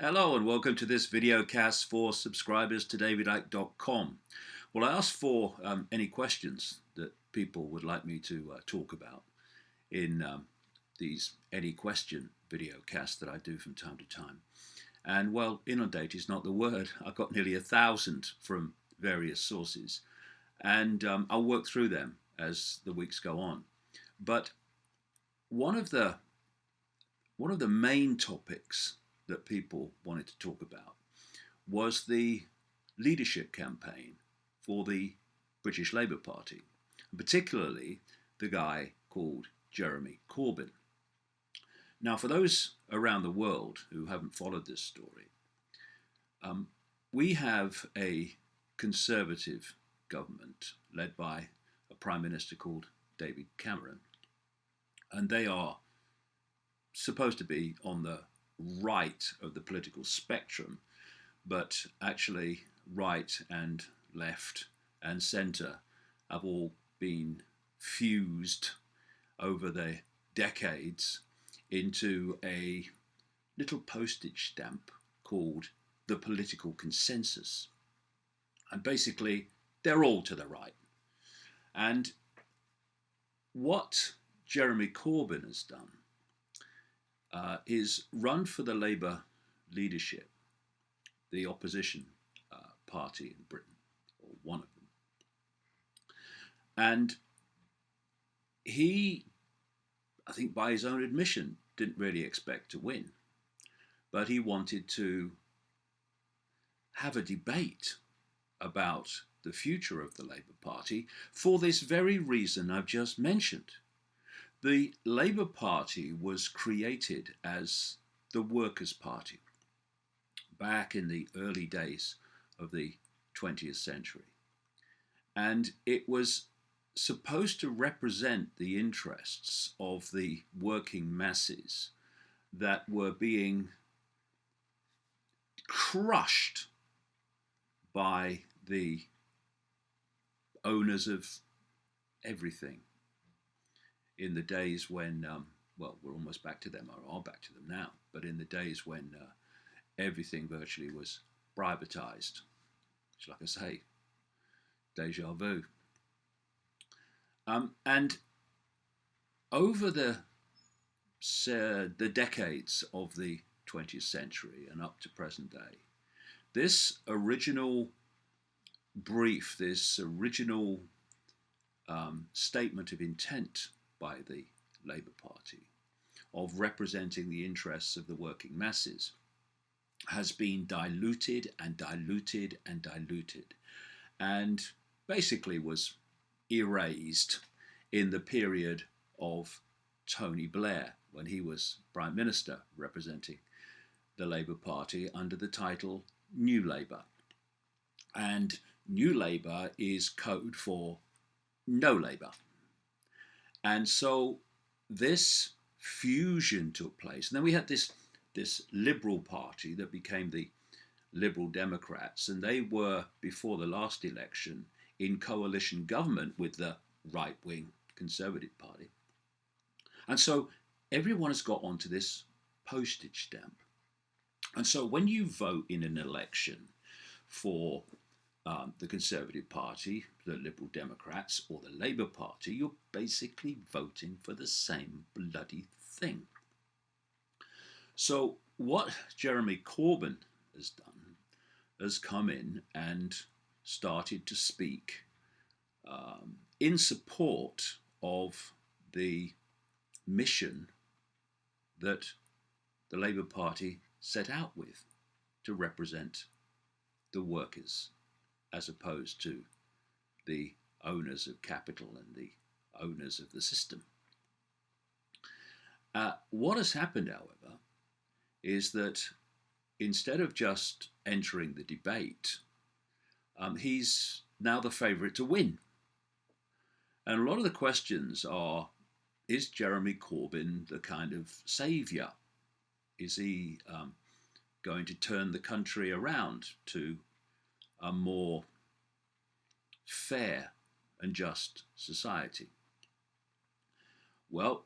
Hello and welcome to this videocast for subscribers to davidicke.com. Well, I asked for any questions that people would like me to talk about in these any question videocasts that I do from time to time. And well, inundate is not the word. I got nearly 1,000 from various sources, and I'll work through them as the weeks go on. But one of the one of the main topics that people wanted to talk about was the leadership campaign for the British Labour Party, and particularly the guy called Jeremy Corbyn. Now, for those around the world who haven't followed this story, um, we have a conservative government led by a Prime Minister called David Cameron, and they are supposed to be on the right of the political spectrum, but actually right and left and centre have all been fused over the decades into a little postage stamp called the political consensus. And basically, they're all to the right. And what Jeremy Corbyn has done is run for the Labour leadership, the opposition party in Britain, or one of them. And he, I think by his own admission, didn't really expect to win, but he wanted to have a debate about the future of the Labour Party for this very reason I've just mentioned. The Labour Party was created as the Workers' Party back in the early days of the 20th century. And it was supposed to represent the interests of the working masses that were being crushed by the owners of everything in the days when, well, we're almost back to them, or are back to them now, but in the days when everything virtually was privatised, which, like I say, deja vu. And over the decades of the 20th century and up to present day, this original brief, this original statement of intent by the Labour Party of representing the interests of the working masses has been diluted and diluted and diluted, and basically was erased in the period of Tony Blair, when he was Prime Minister representing the Labour Party under the title New Labour. And New Labour is code for no Labour. And so this fusion took place. And then we had this Liberal Party that became the Liberal Democrats, and they were, before the last election, in coalition government with the right-wing Conservative Party. And so everyone has got onto this postage stamp. And so when you vote in an election for the Conservative Party, the Liberal Democrats, or the Labour Party, you're basically voting for the same bloody thing. So what Jeremy Corbyn has done has come in and started to speak in support of the mission that the Labour Party set out with, to represent the workers as opposed to the owners of capital and the owners of the system. What has happened, however, is that instead of just entering the debate, he's now the favourite to win. And a lot of the questions are, is Jeremy Corbyn the kind of saviour? Is he going to turn the country around to a more fair and just society? Well,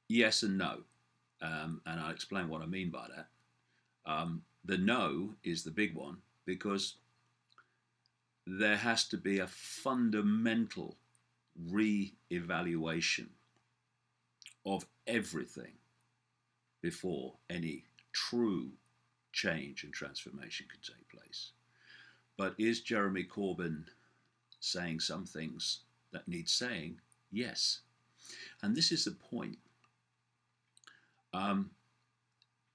yes and no. And I'll explain what I mean by that. The no is the big one, because there has to be a fundamental re-evaluation of everything before any true change and transformation can take place. But is Jeremy Corbyn saying some things that need saying? Yes. And this is the point.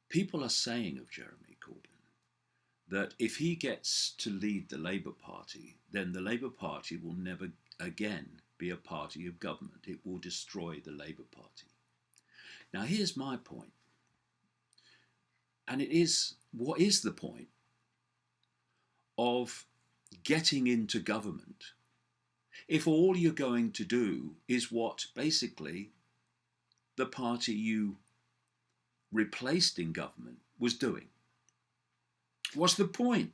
People are saying of Jeremy Corbyn that if he gets to lead the Labour Party, then the Labour Party will never again be a party of government. It will destroy the Labour Party. Now, here's my point. And it is, what is the point of getting into government if all you're going to do is what basically the party you replaced in government was doing? What's the point?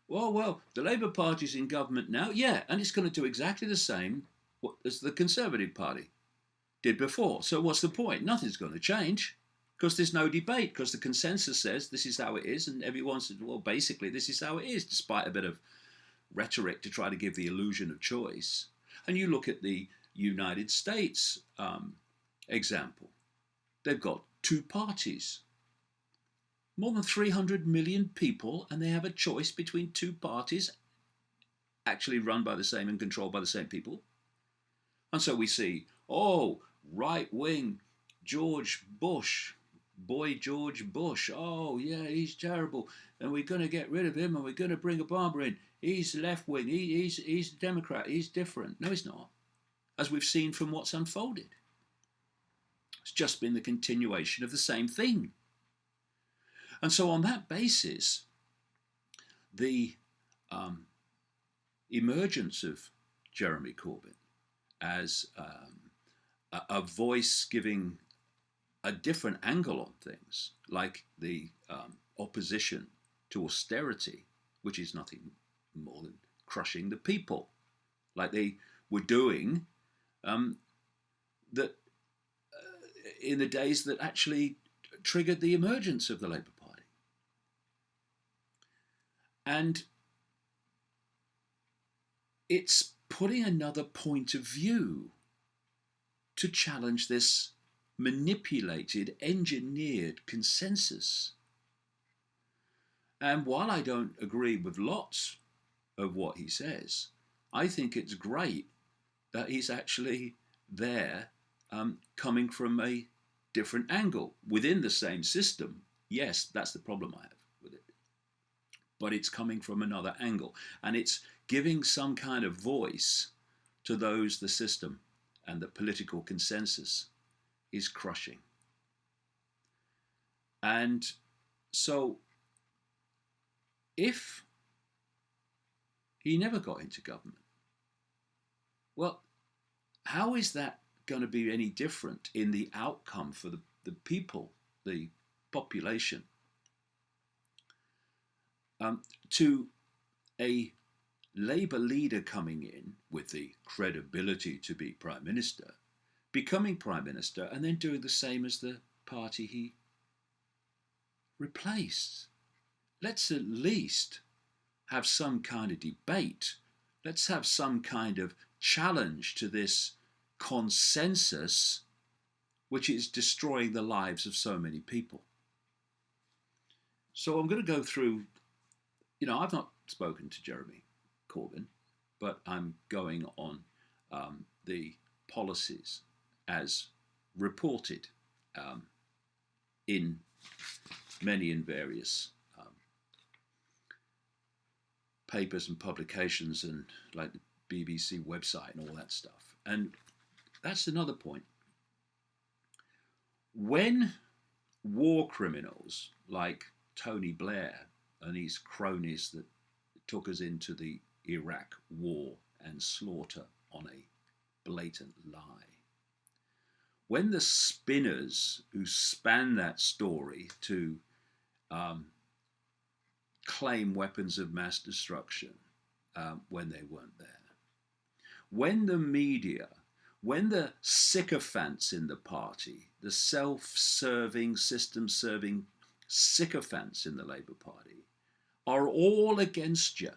Well, the Labour Party's in government now, yeah, and it's going to do exactly the same as the Conservative Party did before. So what's the point? Nothing's going to change, because there's no debate, because the consensus says this is how it is, and everyone says, well, basically this is how it is, despite a bit of rhetoric to try to give the illusion of choice. And you look at the United States example. They've got two parties, more than 300 million people, and they have a choice between two parties actually run by the same and controlled by the same people. And so we see, oh, right-wing George Bush, boy George Bush, oh yeah, he's terrible, and we're going to get rid of him, and we're going to bring Obama in. He's left-wing, he's a Democrat, he's different. No, he's not, as we've seen from what's unfolded. It's just been the continuation of the same thing. And so on that basis, the emergence of Jeremy Corbyn as a voice giving a different angle on things, like the opposition to austerity, which is nothing more than crushing the people, like they were doing that in the days that actually triggered the emergence of the Labour Party. And it's putting another point of view to challenge this manipulated, engineered consensus. And while I don't agree with lots of what he says, I think it's great that he's actually there, coming from a different angle within the same system. Yes, that's the problem I have with it. But it's coming from another angle, and it's giving some kind of voice to those the system and the political consensus is crushing. And so if he never got into government, well, how is that going to be any different in the outcome for the people, the population, to a Labour leader coming in with the credibility to be Prime Minister, becoming Prime Minister, and then doing the same as the party he replaced? Let's at least have some kind of debate. Let's have some kind of challenge to this consensus, which is destroying the lives of so many people. So I'm going to go through, I've not spoken to Jeremy Corbyn, but I'm going on the policies as reported in many and various papers and publications, and like the BBC website and all that stuff. And that's another point. When war criminals like Tony Blair and his cronies that took us into the Iraq war and slaughter on a blatant lie, when the spinners who span that story to claim weapons of mass destruction when they weren't there, when the media, when the sycophants in the party, the self-serving, system-serving sycophants in the Labour Party are all against you,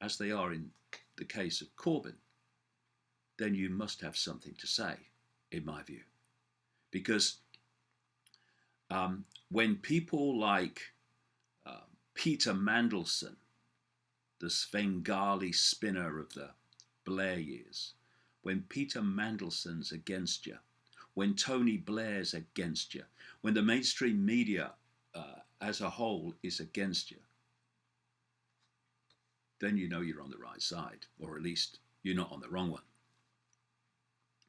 as they are in the case of Corbyn, then you must have something to say, in my view. Because when people like Peter Mandelson, the Svengali spinner of the Blair years, when Peter Mandelson's against you, when Tony Blair's against you, when the mainstream media as a whole is against you, then you know you're on the right side, or at least you're not on the wrong one.